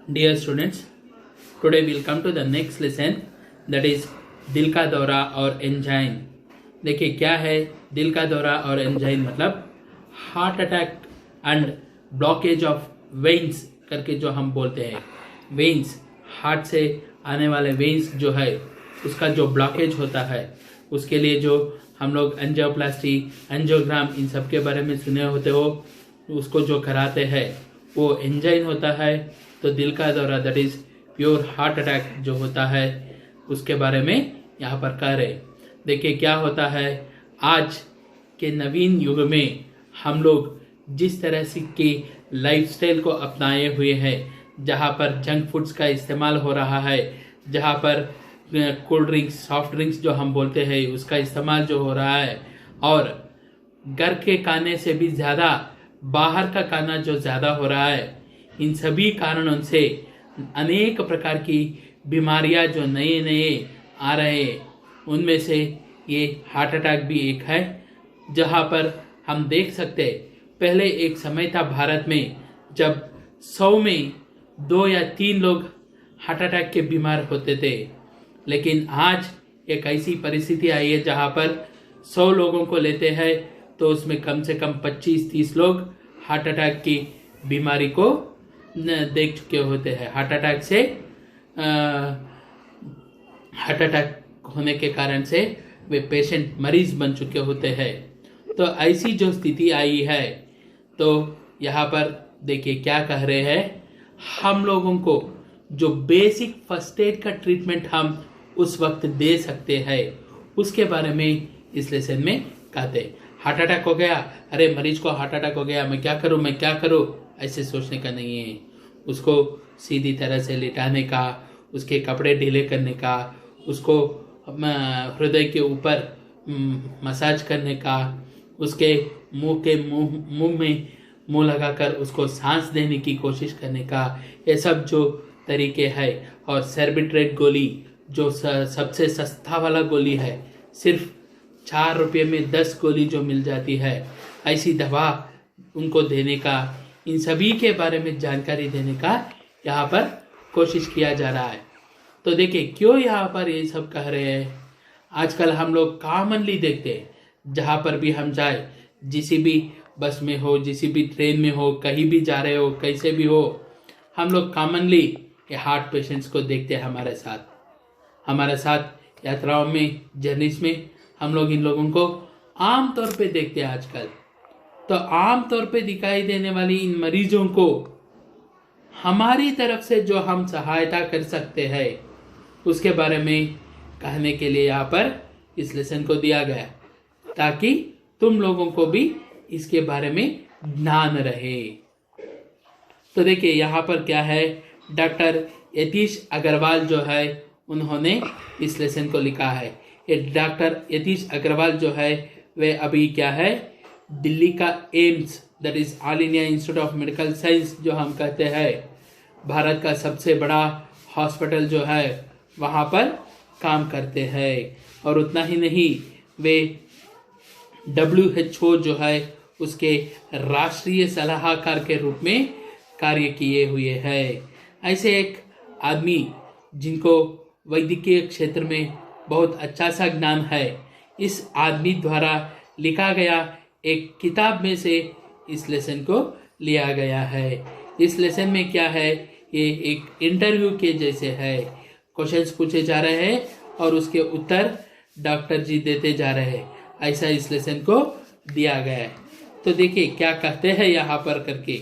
Dear students, today we'll come to the next lesson, that is दिल का दौरा और एंजाइन। देखिए क्या है दिल का दौरा और एंजाइन, मतलब heart attack and blockage of veins करके जो हम बोलते हैं। वेन्स, हार्ट से आने वाले वेन्स जो है उसका जो ब्लॉकेज होता है, उसके लिए जो हम लोग एंजियोप्लास्टी, एंजियोग्राम, इन सब के बारे में सुने होते हो, उसको जो कराते हैं वो एंजाइन होता है। तो दिल का दौरा, that is pure heart attack जो होता है, उसके बारे में यहाँ पर कह रहे। देखिए क्या होता है, आज के नवीन युग में हम लोग जिस तरह से की लाइफस्टाइल को अपनाए हुए हैं, जहाँ पर जंक फूड्स का इस्तेमाल हो रहा है, जहाँ पर कोल्ड ड्रिंक्स, सॉफ्ट ड्रिंक्स जो हम बोलते हैं उसका इस्तेमाल जो हो रहा है, और घर के खाने से भी ज़्यादा बाहर का खाना जो ज़्यादा हो रहा है, इन सभी कारणों से अनेक प्रकार की बीमारियां जो नए नए आ रहे हैं, उनमें से ये हार्ट अटैक भी एक है। जहां पर हम देख सकते हैं, पहले एक समय था भारत में जब 100 में 2 या 3 लोग हार्ट अटैक के बीमार होते थे, लेकिन आज एक ऐसी परिस्थिति आई है जहां पर 100 लोगों को लेते हैं तो उसमें कम से कम 25-30 लोग हार्ट अटैक की बीमारी को देख चुके होते हैं। हार्ट अटैक होने के कारण से वे पेशेंट, मरीज बन चुके होते हैं। तो ऐसी जो स्थिति आई है, तो यहाँ पर देखिए क्या कह रहे हैं, हम लोगों को जो बेसिक फर्स्ट एड का ट्रीटमेंट हम उस वक्त दे सकते हैं, उसके बारे में इस लेसन में कहते हैं। हार्ट अटैक हो गया, अरे मरीज को हार्ट अटैक हो गया, मैं क्या करूं, ऐसे सोचने का नहीं है। उसको सीधी तरह से लिटाने का, उसके कपड़े ढीले करने का, उसको हृदय के ऊपर मसाज करने का, उसके मुंह में मुंह लगाकर उसको सांस देने की कोशिश करने का, ये सब जो तरीके हैं। और सर्बिट्रेट गोली जो सबसे सस्ता वाला गोली है, सिर्फ 4 रुपये में 10 गोली जो मिल जाती है, ऐसी दवा उनको देने का, इन सभी के बारे में जानकारी देने का यहाँ पर कोशिश किया जा रहा है। तो देखिए क्यों यहाँ पर ये सब कह रहे हैं। आजकल हम लोग कॉमनली देखते हैं, जहाँ पर भी हम जाए, जिसी भी बस में हो, जिसी भी ट्रेन में हो, कहीं भी जा रहे हो, कैसे भी हो, हम लोग कॉमनली ये हार्ट पेशेंट्स को देखते हैं। हमारे साथ यात्राओं में, जर्नीज में हम लोग इन लोगों को आम तौर पे देखते हैं आजकल। तो आम तौर पे दिखाई देने वाली इन मरीजों को हमारी तरफ से जो हम सहायता कर सकते हैं, उसके बारे में कहने के लिए यहाँ पर इस लेसन को दिया गया, ताकि तुम लोगों को भी इसके बारे में ज्ञान रहे। तो देखिए यहाँ पर क्या है, डॉक्टर यतीश अग्रवाल जो है, उन्होंने इस लेसन को लिखा है। ये डॉक्टर यतीश अग्रवाल जो है, वे अभी क्या है, दिल्ली का AIIMS, that is all India institute of medical science जो हम कहते हैं, भारत का सबसे बड़ा हॉस्पिटल जो है, वहाँ पर काम करते हैं। और उतना ही नहीं, वे WHO जो है उसके राष्ट्रीय सलाहकार के रूप में कार्य किए हुए हैं। ऐसे एक आदमी जिनको वैद्यकीय क्षेत्र में बहुत अच्छा सा ज्ञान है, इस आदमी द्वारा लिखा गया एक किताब में से इस लेसन को लिया गया है। इस लेसन में क्या है, ये एक इंटरव्यू के जैसे है। क्वेश्चंस पूछे जा रहे हैं और उसके उत्तर डॉक्टर जी देते जा रहे हैं, ऐसा इस लेसन को दिया गया है। तो देखिए क्या कहते हैं यहाँ पर करके,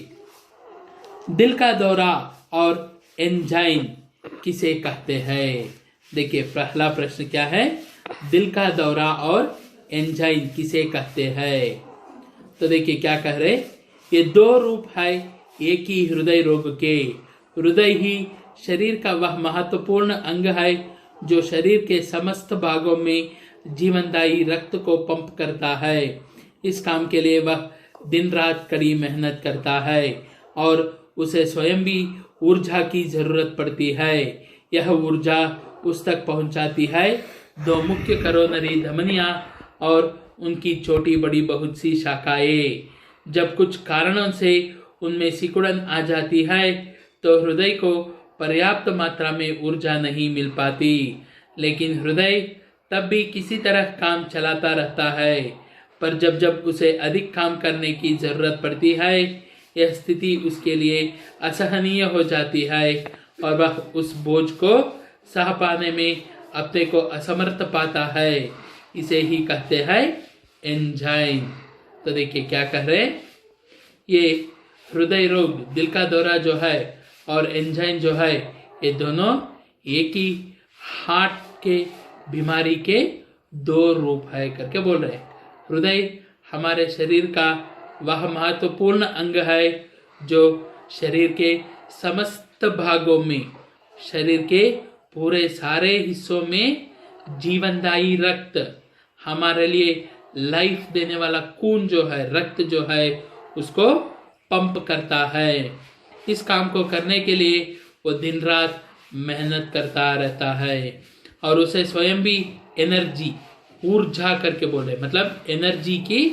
दिल का दौरा और एंजाइन किसे कहते हैं। देखिए पहला प्रश्न क्या है, दिल का दौरा और एंजाइन किसे कहते हैं। तो देखिए क्या कह रहे, ये 2 रूप है एक ही हृदय रोग के। हृदय ही शरीर का वह महत्वपूर्ण अंग है जो शरीर के समस्त भागों में जीवनदायी रक्त को पंप करता है। इस काम के लिए वह दिन रात कड़ी मेहनत करता है और उसे स्वयं भी ऊर्जा की जरूरत पड़ती है। यह ऊर्जा उस तक पहुंचाती है 2 मुख्य करोनरी धमनियां और उनकी छोटी बड़ी बहुत सी शाखाएं। जब कुछ कारणों से उनमें सिकुड़न आ जाती है तो हृदय को पर्याप्त मात्रा में ऊर्जा नहीं मिल पाती, लेकिन हृदय तब भी किसी तरह काम चलाता रहता है। पर जब जब उसे अधिक काम करने की जरूरत पड़ती है, यह स्थिति उसके लिए असहनीय हो जाती है और वह उस बोझ को सह पाने में अपने को असमर्थ पाता है। इसे ही कहते हैं एंजाइन। तो देखिए क्या कह रहे हैं, ये हृदय रोग, दिल का दौरा जो है और एंजाइन जो है, ये दोनों एक ही हार्ट के बीमारी के दो रूप है करके बोल रहे हैं। हृदय हमारे शरीर का वह महत्वपूर्ण अंग है जो शरीर के समस्त भागों में, शरीर के पूरे सारे हिस्सों में जीवनदायी रक्त, हमारे लिए लाइफ देने वाला खून जो है, रक्त जो है, उसको पंप करता है। इस काम को करने के लिए वो दिन रात मेहनत करता रहता है और उसे स्वयं भी एनर्जी, ऊर्जा करके बोले, मतलब एनर्जी की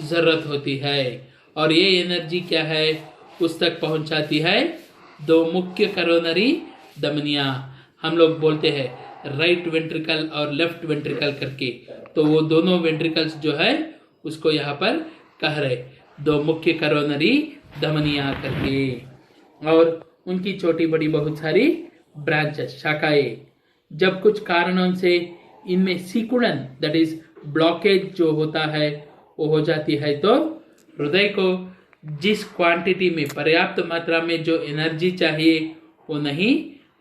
जरूरत होती है। और ये एनर्जी क्या है, उस तक पहुंचाती है दो मुख्य करोनरी धमनियां। हम लोग बोलते हैं राइट वेंट्रिकल और लेफ्ट वेंट्रिकल करके, तो वो दोनों वेंट्रिकल्स जो है उसको यहाँ पर कह रहे दो मुख्य करोनरी धमनियां करके, और उनकी छोटी बड़ी बहुत सारी ब्रांचेस, शाखाएं। जब कुछ कारणों से इनमें सिकुड़न, दैट इज ब्लॉकेज जो होता है वो हो जाती है, तो हृदय को जिस क्वांटिटी में, पर्याप्त मात्रा में जो एनर्जी चाहिए वो नहीं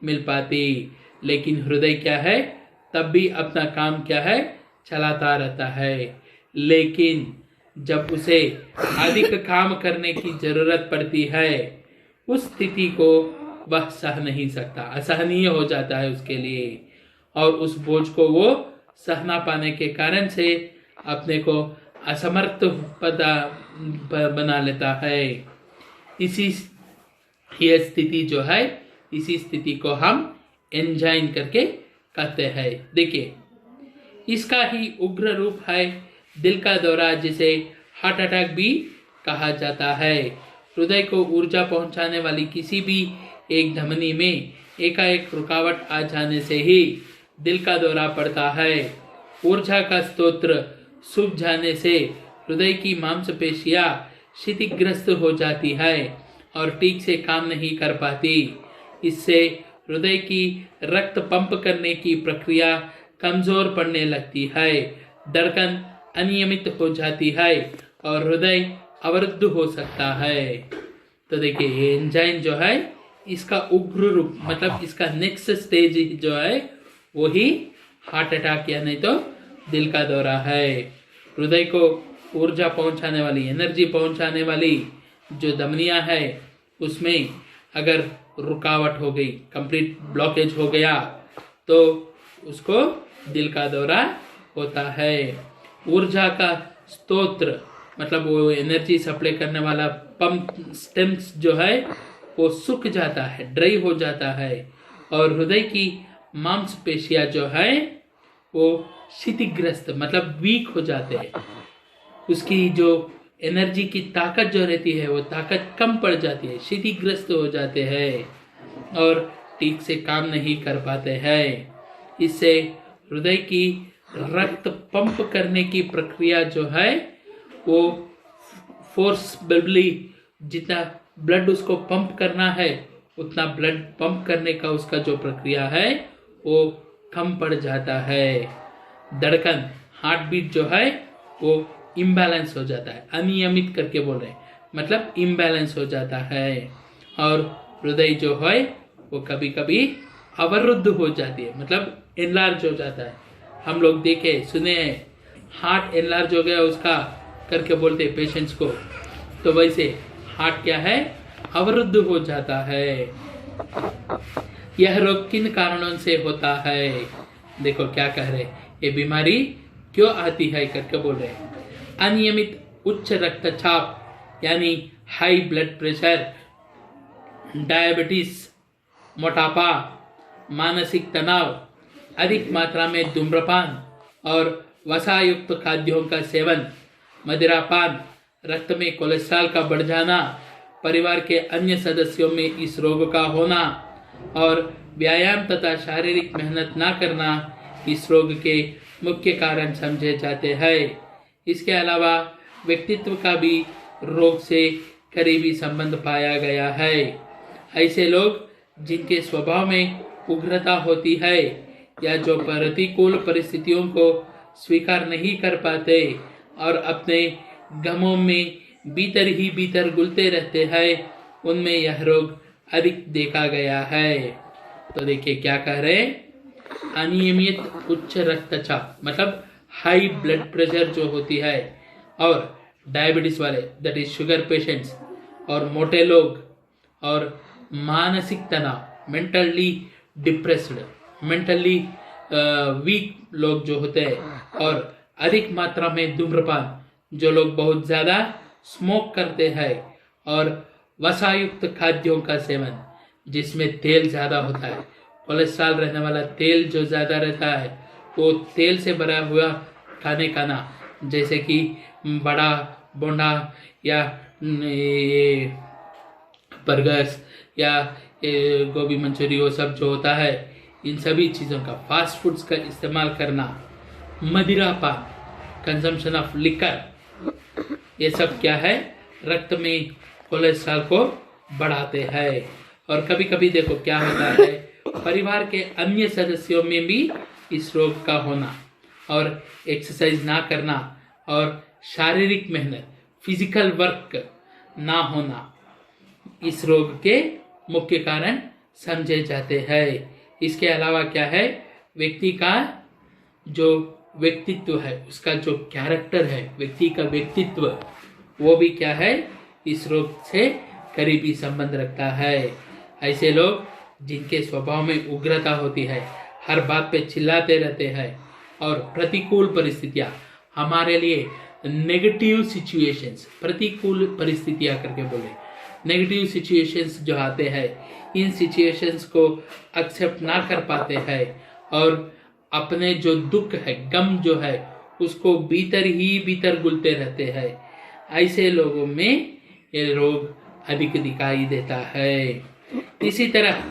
मिल पाती। लेकिन हृदय क्या है, तब भी अपना काम क्या है, चलाता रहता है। लेकिन जब उसे अधिक काम करने की जरूरत पड़ती है, उस स्थिति को वह सह नहीं सकता, असहनीय हो जाता है उसके लिए, और उस बोझ को वो सहना पाने के कारण से अपने को असमर्थ बना लेता है। इसी ये स्थिति जो है, इसी स्थिति को हम एंजाइन करके कहते हैं। देखिए, इसका ही उग्र रूप है दिल का दौरा, जिसे हार्ट अटैक भी कहा जाता है। हृदय को ऊर्जा पहुंचाने वाली किसी भी एक धमनी में एकाएक रुकावट आ जाने से ही दिल का दौरा पड़ता है। ऊर्जा का स्रोत सूख जाने से हृदय की मांसपेशियां क्षतिग्रस्त हो जाती है और ठीक से काम नहीं कर पाती। इससे हृदय की रक्त पंप करने की प्रक्रिया कमजोर पड़ने लगती है, धड़कन अनियमित हो जाती है और हृदय अवरुद्ध हो सकता है। तो देखिए, ये एंजाइन जो है, इसका उग्र रूप, मतलब इसका नेक्स्ट स्टेज जो है वो ही हार्ट अटैक या नहीं तो दिल का दौरा है। हृदय को ऊर्जा पहुंचाने वाली, एनर्जी पहुंचाने वाली जो धमनियां है, उसमें अगर रुकावट हो गई, कंप्लीट ब्लॉकेज हो गया, तो उसको दिल का दौरा होता है। ऊर्जा का स्रोत, मतलब वो एनर्जी सप्लाई करने वाला पंप स्टेम्स जो है वो सूख जाता है, ड्राई हो जाता है, और हृदय की मांसपेशियां जो है वो क्षतिग्रस्त, मतलब वीक हो जाते हैं। उसकी जो एनर्जी की ताकत जो रहती है वो ताकत कम पड़ जाती है, क्षतिग्रस्त हो जाते हैं और ठीक से काम नहीं कर पाते हैं। इससे हृदय की रक्त पंप करने की प्रक्रिया जो है वो फोर्सबली, जितना ब्लड उसको पंप करना है उतना ब्लड पंप करने का उसका जो प्रक्रिया है वो कम पड़ जाता है। धड़कन, हार्ट बीट जो है वो इम्बैलेंस हो जाता है, अनियमित करके बोल रहे हैं, मतलब इम्बैलेंस हो जाता है, और हृदय जो है वो कभी कभी अवरुद्ध हो जाती है, मतलब एनलार्ज हो जाता है। हम लोग देखे सुने हैं, हार्ट एनलार्ज हो गया उसका करके बोलते हैं पेशेंट्स को, तो वैसे हार्ट क्या है, अवरुद्ध हो जाता है। यह रोग किन कारणों से होता है, देखो क्या कह रहे, ये बीमारी क्यों आती है करके बोल रहे हैं। अनियमित उच्च रक्तचाप यानी हाई ब्लड प्रेशर, डायबिटीज, मोटापा, मानसिक तनाव, अधिक मात्रा में धूम्रपान और वसायुक्त खाद्यों का सेवन, मदिरापान, रक्त में कोलेस्ट्रॉल का बढ़ जाना, परिवार के अन्य सदस्यों में इस रोग का होना, और व्यायाम तथा शारीरिक मेहनत न करना इस रोग के मुख्य कारण समझे जाते हैं। इसके अलावा व्यक्तित्व का भी रोग से करीबी संबंध पाया गया है। ऐसे लोग जिनके स्वभाव में उग्रता होती है या जो प्रतिकूल परिस्थितियों को स्वीकार नहीं कर पाते और अपने गमों में भीतर ही भीतर घुलते रहते हैं, उनमें यह रोग अधिक देखा गया है। तो देखिए क्या कह रहे हैं, अनियमित उच्च रक्तचाप मतलब हाई ब्लड प्रेशर जो होती है, और डायबिटीज वाले दैट इज शुगर पेशेंट्स, और मोटे लोग, और मानसिक तनाव मेंटली डिप्रेस्ड, मेंटली वीक लोग जो होते हैं, और अधिक मात्रा में धूम्रपान, जो लोग बहुत ज़्यादा स्मोक करते हैं, और वसायुक्त खाद्यों का सेवन जिसमें तेल ज़्यादा होता है, कोलेस्ट्रॉल रहने वाला तेल जो ज़्यादा रहता है, वो तेल से भरा हुआ खाने खाना, जैसे कि बड़ा बोंडा या बर्गर्स या गोभी मंचूरी, वो सब जो होता है, इन सभी चीज़ों का, फास्ट फूड्स का इस्तेमाल करना, मदिरा पान, कंजम्पशन ऑफ लिकर, ये सब क्या है, रक्त में कोलेस्ट्रॉल को बढ़ाते हैं। और कभी कभी देखो क्या होता है, परिवार के अन्य सदस्यों में भी इस रोग का होना, और एक्सरसाइज ना करना, और शारीरिक मेहनत फिजिकल वर्क ना होना इस रोग के मुख्य कारण समझे जाते हैं। इसके अलावा क्या है, व्यक्ति का जो व्यक्तित्व है, उसका जो कैरेक्टर है, व्यक्ति का व्यक्तित्व, वो भी क्या है, इस रोग से करीबी संबंध रखता है। ऐसे लोग जिनके स्वभाव में उग्रता होती है, हर बात पे चिल्लाते रहते हैं, और प्रतिकूल परिस्थितियां हमारे लिए नेगेटिव सिचुएशंस, प्रतिकूल परिस्थितियां करके बोले, नेगेटिव सिचुएशंस जो आते हैं, इन सिचुएशंस को एक्सेप्ट ना कर पाते हैं, और अपने जो दुख है, गम जो है, उसको भीतर ही भीतर घुलते रहते हैं। ऐसे लोगों में ये रोग अधिक दिखाई देता है। इसी तरह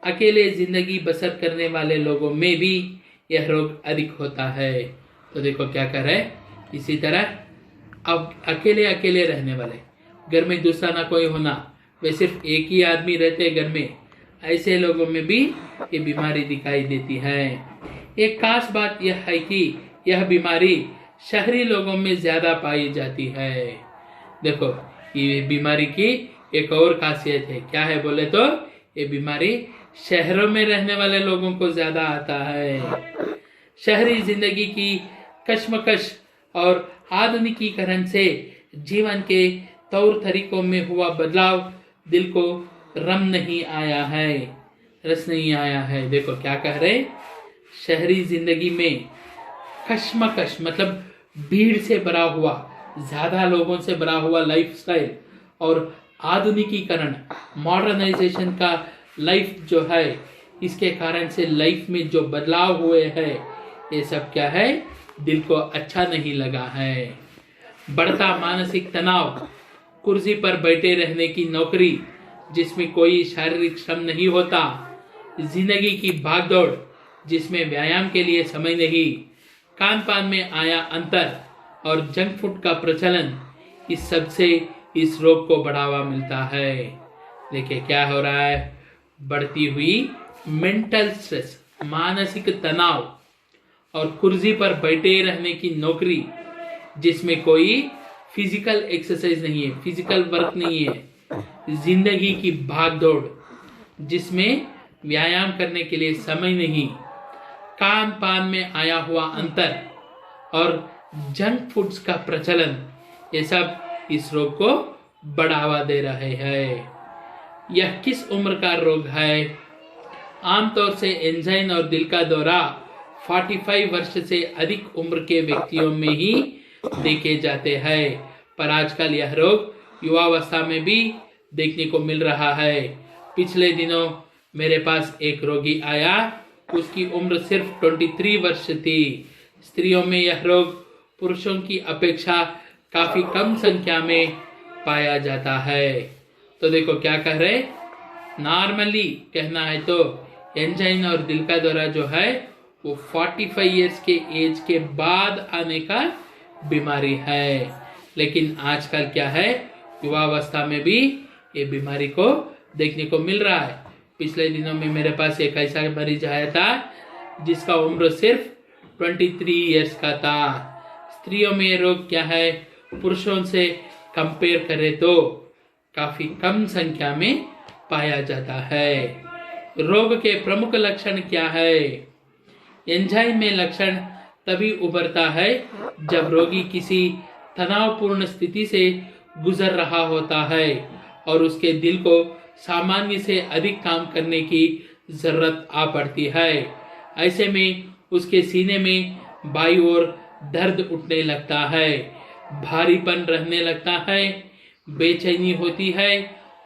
अकेले जिंदगी बसर करने वाले लोगों में भी यह रोग अधिक होता है। तो देखो क्या कर रहे हैं, इसी तरह अब अकेले अकेले रहने वाले, घर में दूसरा ना कोई होना, वे सिर्फ एक ही आदमी रहते घर में, ऐसे लोगों में भी ये बीमारी दिखाई देती है। एक खास बात यह है कि यह बीमारी शहरी लोगों में ज्यादा पाई जाती है। देखो ये बीमारी की एक और खासियत है, क्या है बोले तो, ये बीमारी शहरों में रहने वाले लोगों को ज्यादा आता है। शहरी जिंदगी की कश्मकश और आधुनिकीकरण से जीवन के तौर तरीकों में हुआ बदलाव दिल को रस नहीं आया है। देखो क्या कह रहे, शहरी जिंदगी में कश्मकश मतलब भीड़ से भरा हुआ, ज्यादा लोगों से भरा हुआ लाइफस्टाइल, और आधुनिकीकरण मॉडर्नाइजेशन का लाइफ जो है, इसके कारण से लाइफ में जो बदलाव हुए हैं, ये सब क्या है, दिल को अच्छा नहीं लगा है। बढ़ता मानसिक तनाव, कुर्सी पर बैठे रहने की नौकरी जिसमें कोई शारीरिक श्रम नहीं होता, जिंदगी की भागदौड़ जिसमें व्यायाम के लिए समय नहीं, खान पान में आया अंतर और जंक फूड का प्रचलन, इस सब से इस रोग को बढ़ावा मिलता है। देखिए क्या हो रहा है, बढ़ती हुई मेंटल स्ट्रेस, मानसिक तनाव, और कुर्सी पर बैठे रहने की नौकरी जिसमें कोई फिजिकल एक्सरसाइज नहीं है, फिजिकल वर्क नहीं है, जिंदगी की भागदौड़ जिसमें व्यायाम करने के लिए समय नहीं, खान पान में आया हुआ अंतर और जंक फूड्स का प्रचलन, ये सब इस रोग को बढ़ावा दे रहे हैं। यह किस उम्र का रोग है? आमतौर से एंजाइन और दिल का दौरा 45 वर्ष से अधिक उम्र के व्यक्तियों में ही देखे जाते हैं, पर आजकल यह रोग युवावस्था में भी देखने को मिल रहा है। पिछले दिनों मेरे पास एक रोगी आया, उसकी उम्र सिर्फ 23 वर्ष थी। स्त्रियों में यह रोग पुरुषों की अपेक्षा काफी कम संख्या में पाया जाता है। तो देखो क्या कह रहे, नॉर्मली कहना है तो एंजाइन और दिल का दौरा जो है वो 45 इयर्स के एज के बाद आने का बीमारी है। लेकिन आजकल क्या है, युवावस्था में भी ये बीमारी को देखने को मिल रहा है। पिछले दिनों में मेरे पास एक ऐसा मरीज आया था जिसका उम्र सिर्फ 23 इयर्स का था। स्त्रियों में ये रोग क्या है, पुरुषों से कंपेयर करें तो काफी कम संख्या में पाया जाता है। रोग के प्रमुख लक्षण क्या है? एंजाइन में लक्षण तभी उभरता है जब रोगी किसी तनावपूर्ण स्थिति से गुजर रहा होता है और उसके दिल को सामान्य से अधिक काम करने की जरूरत आ पड़ती है। ऐसे में उसके सीने में बाईं ओर दर्द उठने लगता है, भारीपन रहने लगता है, बेचैनी होती है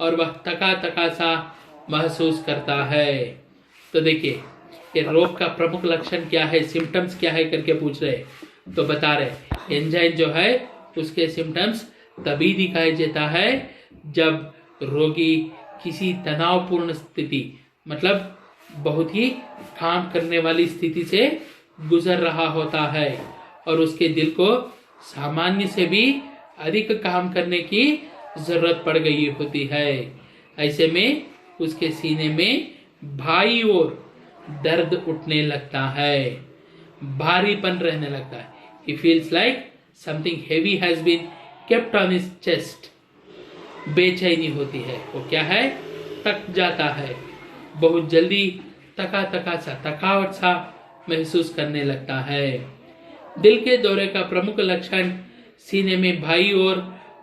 और वह थका थका सा महसूस करता है। तो देखिए ये रोग का प्रमुख लक्षण क्या है, सिम्टम्स क्या है करके पूछ रहे, तो बता रहे एंजाइन जो है उसके सिम्टम्स तभी दिखाई देता है जब रोगी किसी तनावपूर्ण स्थिति, मतलब बहुत ही काम करने वाली स्थिति से गुजर रहा होता है और उसके दिल को सामान्य से भी अधिक काम करने की जरूरत पड़ गई होती है। ऐसे में उसके सीने में बाईं ओर दर्द उठने लगता है, भारीपन रहने लगता है। He feels like something heavy has been kept on his chest. बेचैनी होती है, वो क्या है, थक जाता है, बहुत जल्दी थका थका सा, थकावट सा महसूस करने लगता है। दिल के दौरे का प्रमुख लक्षण सीने में बाईं ओर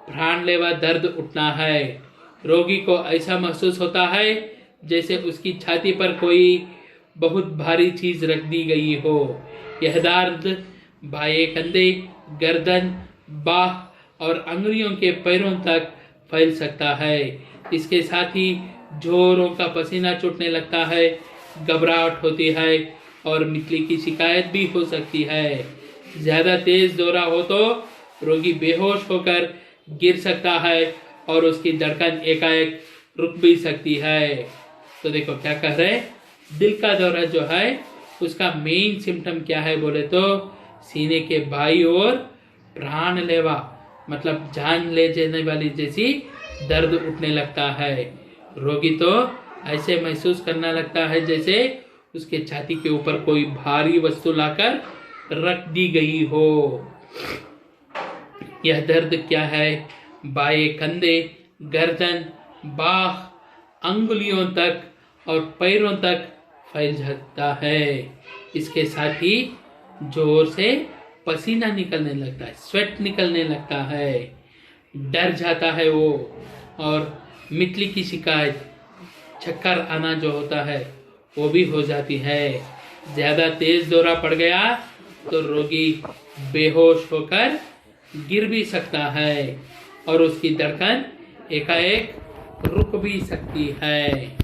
प्राणलेवा दर्द उठना है। रोगी को ऐसा महसूस होता है जैसे उसकी छाती पर कोई बहुत भारी चीज रख दी गई हो। यह दर्द बाएं कंधे, गर्दन, बाह और अंगुलियों के पैरों तक फैल सकता है। इसके साथ ही जोरों का पसीना छूटने लगता है, घबराहट होती है और मितली की शिकायत भी हो सकती है। ज्यादा तेज दौरा हो तो रोगी बेहोश होकर गिर सकता है और उसकी धड़कन एकाएक रुक भी सकती है। तो देखो क्या कह रहे हैं, दिल का दौरा जो है उसका मेन सिम्टम क्या है बोले तो सीने के बाईं ओर प्राणलेवा, मतलब जान ले जाने वाली जैसी दर्द उठने लगता है। रोगी तो ऐसे महसूस करना लगता है जैसे उसके छाती के ऊपर कोई भारी वस्तु लाकर रख दी गई हो। यह दर्द क्या है, बाएं कंधे, गर्दन, बाह, अंगुलियों तक और पैरों तक फैल जाता है। इसके साथ ही जोर से पसीना निकलने लगता है, स्वेट निकलने लगता है, डर जाता है वो, और मितली की शिकायत, चक्कर आना जो होता है वो भी हो जाती है। ज्यादा तेज दौरा पड़ गया तो रोगी बेहोश होकर गिर भी सकता है और उसकी धड़कन एकाएक रुक भी सकती है।